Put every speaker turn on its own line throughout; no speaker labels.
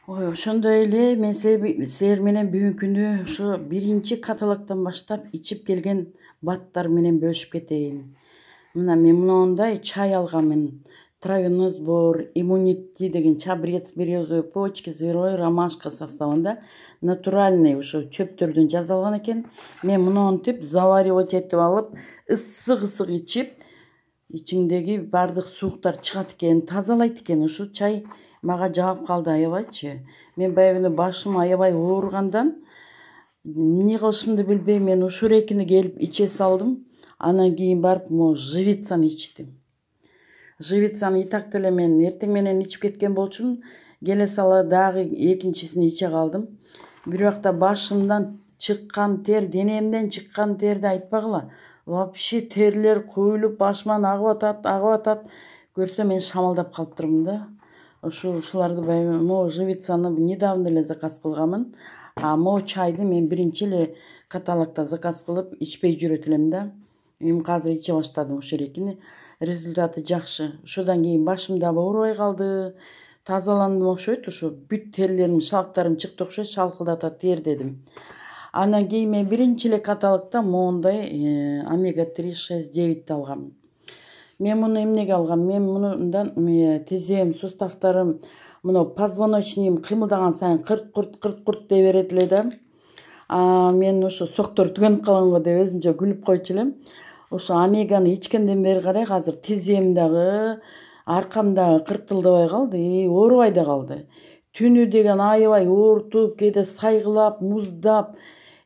Ой, ошондой эле мен силер менен бүгүнкү күнү ушу биринчи каталыктан баштап ичип келген баттар менен бөлүшүп кетейин. Мына мен мындай чай алганмын. Травяной сбор, иммунити деген чабрец, березовые почки, зверой, ромашка составында натуральный ошо чөптөрдөн жасалган экен. Мен мынтип заваривать этип алып, ысык ичип, ичиңдеги бардык сууктар чыгат экен, тазалайт экен. Ушу чай мага жагып калды, аябайчы. Мен баягы башым аябай ооругандан эмне кылышымды билбей мен ушул экини келип иче салдым. Анан кийин барып могу живицаны ичтим. Живицаны итак деле мен эртең менен ичип кеткен болчумун. Келе сала дагы экинчисин иче калдым. Бирок башымдан чыккан тер, денемден чыккан терди айтпагыла. Вообще терлер куюлуп башыман агып атат. Көрсө мен шамалдап калыптырмын да. Ушуларды баягы могу живицаны недавно эле заказ кылганмын. А могу чайды мен биринчи эле каталогто заказ кылып ичпей жүрөт элем да. Эми азыр иче баштадым ушул экини. Результаты жакшы. Ушудан кийин башым да оорубай калды. Тазаландым окшойт, ушу бүт терлерим, шалктарым чыкты окшойт, шалкылдатат тер дедим. Анан кийин мен биринчи эле каталогто моундай омега 3, 6, 9 алганмын. Мен муну эмнеге алгам? Мен мындан тизем, суставтарым, мына позвоночныйым кыймылдаган сайын кырт дей берет эле да. Мен ошо соктор түгөнүп калганго деп өзүмчө күлүп койчу элем. Ошо омеганы ичкенден бери карай азыр тизем дагы, аркам дагы кыртылдабай калды, оорубай да калды. Түнү деген аябай оорутуп, кээде сайгылап, муздап,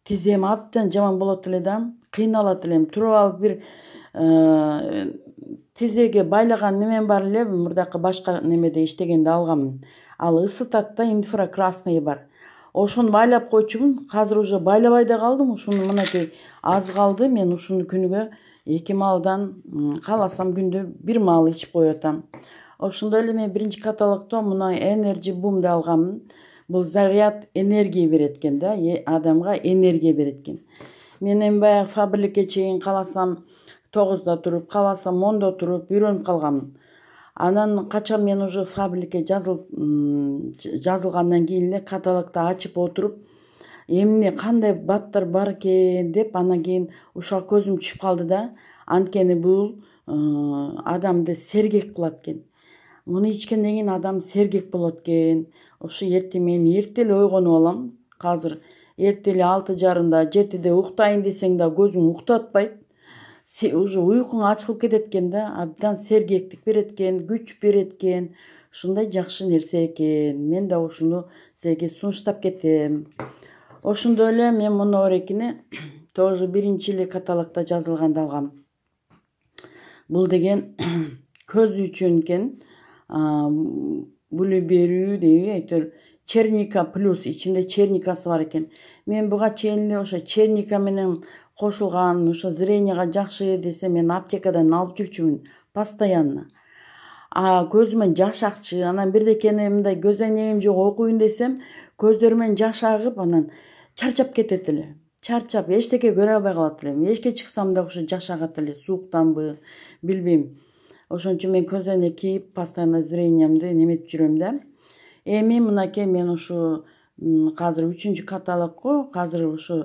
тизем абдан жаман болот эле да. Кыйналат элем. Туруп алып бир тизеге байлаган немем бар эле, мурдакы башка немеде иштегенде алганмын. Ал ысытат да, инфракрасный бар. Ошону байлап койчумун. Азыр уже байлабай да калдым. Ушуну мынакей аз калды. Мен ушуну күнүгө 2 маалдан кааласам күндө 1 маал ичип коюп атам. Ошондой эле мен биринчи каталогто мына Energy Boom'ду алганмын. Бул заряд энергия берет экен да, адамга энергия берет экен. Мен эми баягы фабрикке чейин кааласам 9да туруп, кааласам 10да туруп үйрөнүп калганмын. Анан качан мен уже фабрикке жазылгандан кийин эле каталогду ачып отуруп, эмне кандай баттар бар экен деп, анан кийин ушуга көзүм түшүп калды да. Анткени бул адамды сергек кылат экен. Муну ичкенден кийин адам сергек болот экен. Ошо мен эрте эле ойгонуп алам. Азыр эрте эле 6:30, 7де уктайын десең да көзүң уктатпайт. Уже уйкуң ачылып кетет экен да, абдан сергектик берет экен, күч берет экен. Ушундай жакшы нерсе экен. Мен да ушуну силерге сунуштап кетем. Ошондой эле мен муну орекини тоже биринчи эле каталогто жазылганда алгам. Бул деген көз үчүн экен. Блюберри дейби, айтор черника плюс, ичинде черникасы бар экен. Мен буга чейин эле ошо черника менен кошулган, ошо зренияга жакшы десе мен аптекадан алып жүрчүмүн постоянно. Көзүмөн жаш акчы, анан бирдекени мындай көзөйнөгүм жок окуйун десем, көздөрүмөн жаш агып, анан чарчап кетет эле. Чарчап, эчтеке көрө албай калат элем. Эшикке чыксам да ошо жаш агат эле, сууктанбы, билбейм. Ошон үчүн мен көзөйнөк кийип, постоянно зрениямды неметип жүрөм да. Эми мынакей мен ушу азыр 3-чү каталогго азыр ушу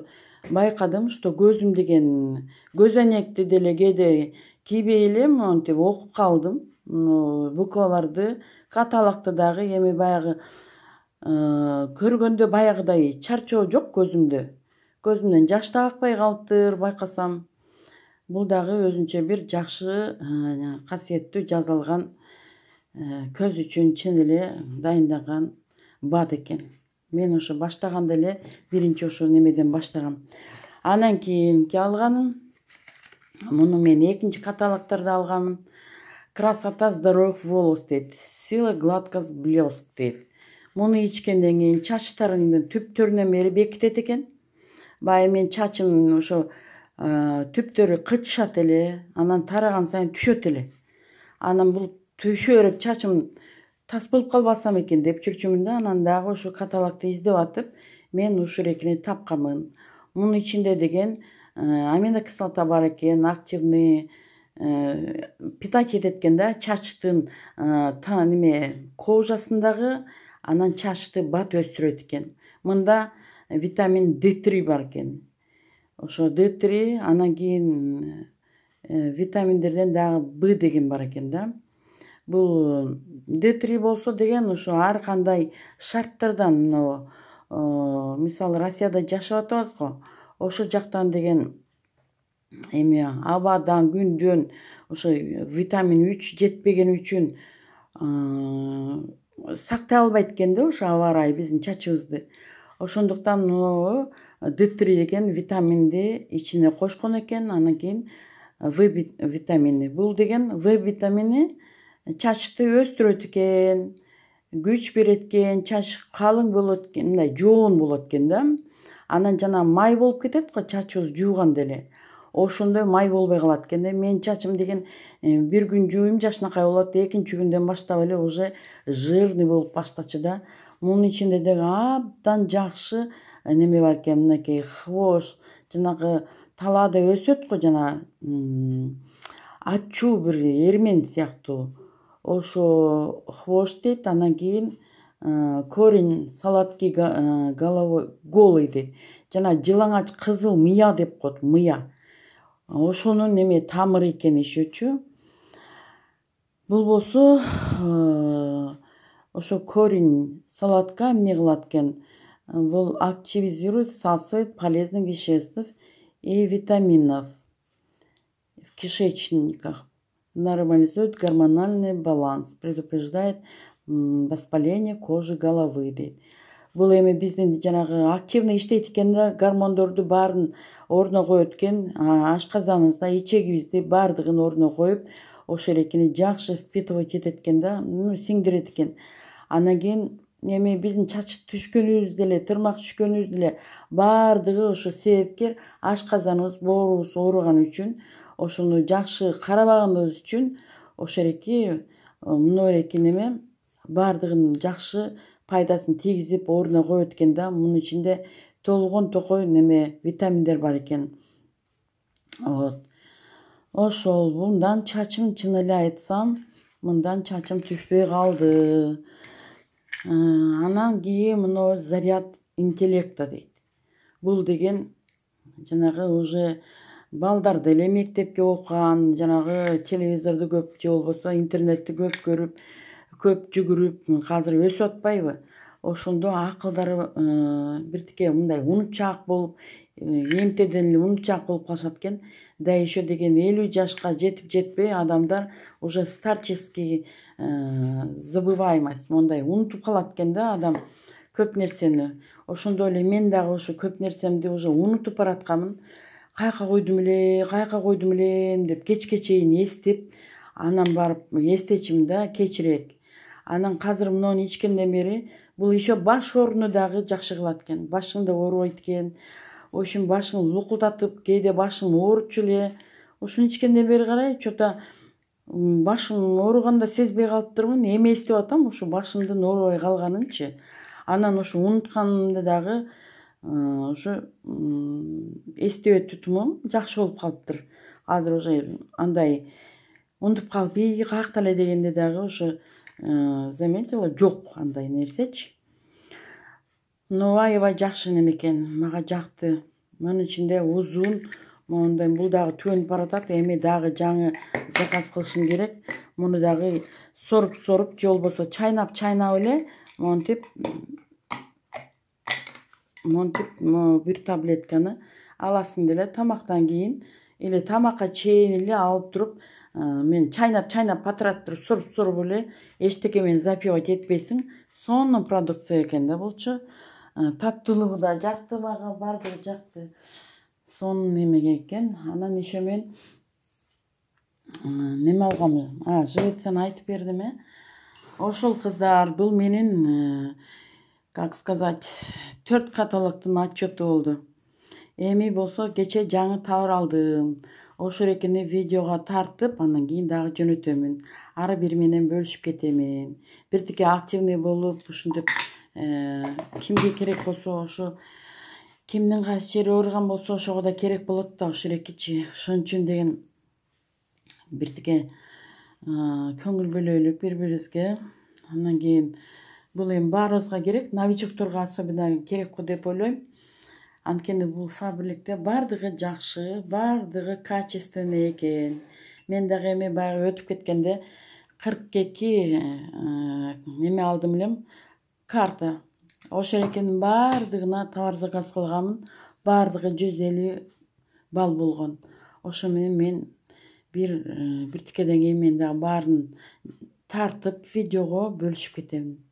байкадым, что көзүм деген көзөйнөктү деле кээде кийбей эле монтип окуп калдым. Букваларды, каталогду дагы эми баягы көргөндө баягыдай чарчоо жок көзүмдө. Көзүмдөн жаш да акпай калыптыр, байкасам. Бул дагы өзүнчө бир жакшы касиеттүү жазылган көз үчүн чын эле дайындаган бат экен. Мен ошо баштаганда эле биринчи ошо немеден баштагам. Анан кийинки алганым, муну мен экинчи каталогтордо алганмын. Красота здоровых волос дейт. Сила, гладкость, блеск дейт. Муну ичкенден кийин чачтарыңдын түптөрүнөн бери бекитет экен. Баягы мен чачым ошо түптөрү кычышат эле, анан тараган сайын түшөт эле. Анан бул түшө берип чачым тас болуп калбасам экен деп жүрчүмүн да. Анан дагы ошо каталогду издеп атып, мен ушул экини тапканмын. Мунун ичинде деген аминокислота бар экен, активный питать этет экен да, чачтын кожасындагы анан чачты бат өстүрөт экен. Мында витамин D3 бар экен. Ошо D3 анан кийин витаминдерден дагы B деген бар экен да. Бул D3 болсо деген ошо ар кандай шарттардан, мисалы Россияда жашап атабызго, ошо жактан деген эми абадан, күндөн ошо витамин 3 жетпеген үчүн сактай албайт экен да ошо аба ырайы биздин чачыбызды. Ошондуктан D3 деген витаминди ичине кошкон экен. Анан кийин В витамини. Бул деген В витамини чачты өстүрөт экен, күч берет экен, чач калың болот экен, мындай жоон болот экен да. Анан жана май болуп кетет го чачыбыз жууганда эле. Ошондой май болбой калат экен да. Мен чачым деген бир күн жууйм жашынакай болот, экинчи күндөн баштап эле уже жирный болуп баштачу да. Мунун ичинде деги абдан жакшы неме бар экен, мынакей хвош, жанагы талаада өсөт го жана ачуу бир эрмен сыяктуу. Ошо хвош дейт. Анан кийин корень сладкий головой голый дейт. Жана жылаңач кызыл мыя деп коет, мыя. Ошонун неме тамыры экен ишечү. Бул болсо ошо корень сладка эмне кылат экен? Бул активизирует, всасывает полезных веществ и витаминов в кишечниках, нормализует гормональный баланс, предупреждает воспаление кожи головы дейт. Бул эми биздин жанагы активный иштейт экен да, гормондорду баарын ордуна коет экен, ашказаныбызда, ичегибизди баардыгын ордуна коюп, ошол экени жакшы впитывать этет экен да, сиңдирет экен. Анан кийин эми биздин чач түшкөнүбүз деле, тырмак түшкөнүбүз деле баардыгы ошо себепкер ашказаныбыз, боорубуз ооруган үчүн, ошону жакшы карабаганыбыз үчүн ошол эки мынабереки неме баардыгын жакшы пайдасын тийгизип ордуна коет экен да. Мунун ичинде толгон токой неме витаминдер бар экен. Ошол мындан чачым, чын эле айтсам, мындан чачым түшпөй калды. Анан кийин мына заряд интеллекта дейт. Бул деген жанагы уже балдар деле мектепке окуган, жанагы телевизорду көп же болбосо интернетти көп көрүп, көп жүгүрүп, азыр өсүп атпайбы? Ошондо акылдары биртике мындай унутчаак болуп, эмтеден эле унутчаак болуп калышат экен. Да еще деген 50 жашка жетип жетпей адамдар уже старческий забываемость, мондай унутуп калат экен да адам көп нерсени. Ошондой эле мен дагы ошо көп нерсемди уже унутуп баратканмын. Каяка койдум эле деп кечке чейин эстеп, анан барып эстечим да кечирээк. Анан азыр муну ичкенден бери бул еще баш ооруну дагы жакшы кылат экен. Башыңды оорубайт экен. Ошин башың лукулдатып, кээде башың оорутчу эле. Ошону ичкенден бери карай, чото башым ооруганда сезбей калыптырмын. Эми эстеп атам ошо башымдын оорубай калганынчы. Анан ошо унутканымды дагы ошо эстебей тутумум жакшы болуп калыптыр. Азыр уже андай унутуп калып, каякта эле дегенде дагы ошо заметила жок андай нерсечи. Но аябай жакшы неме экен, мага жакты. Мунун ичинде узун, мондай бул дагы түгөнүп баратат. Эми дагы жаңы заказ кылышым керек. Муну дагы соруп же болбосо чайнап эле монтип бир таблетканы аласың деле тамактан кийин или тамакка чейин эле алып туруп, мен чайнап патраттырып соруп эле эчтеке менен запивать этпейсиң. Сонун продукция экен да булчу. Таттуулугу да жакты, мага баардыгы жакты. Сонун неме экен. Анан еще мен неме алгам, Жвецияны айтып бердим, Ошол кыздар, бул менин, как сказать, 4 каталогдун отчету болду. Эми болсо кече жаңы товар алдым. Ошол экени видеого тартып, анан кийин дагы жөнөтөмүн. Ары бир менен бөлүшүп кетемин. Биртике активный болуп, ушинтип кимге керек болсо, ошо кимдин кайсы жери ооруган болсо ошого да керек болот да, ошол экичи. Ошон үчүн деген биртике көңүл бөлөлүк бири-бирибизге. Анан кийин Бул эми баарыбызга керек, новичокторго особенно керек го деп ойлойм. Анткени бул фабрикте бардыгы жакшы, бардыгы качественный экен. Мен дагы эми баягы өтүп кеткенде 42 неме алдым элем, карта. Ошол экенин бардыгына товар заказ кылганмын. Бардыгы 150 балл болгон. Ошо менен мен бир тикеден кийин мен дагы баарын тартып видеого бөлүшүп кетем.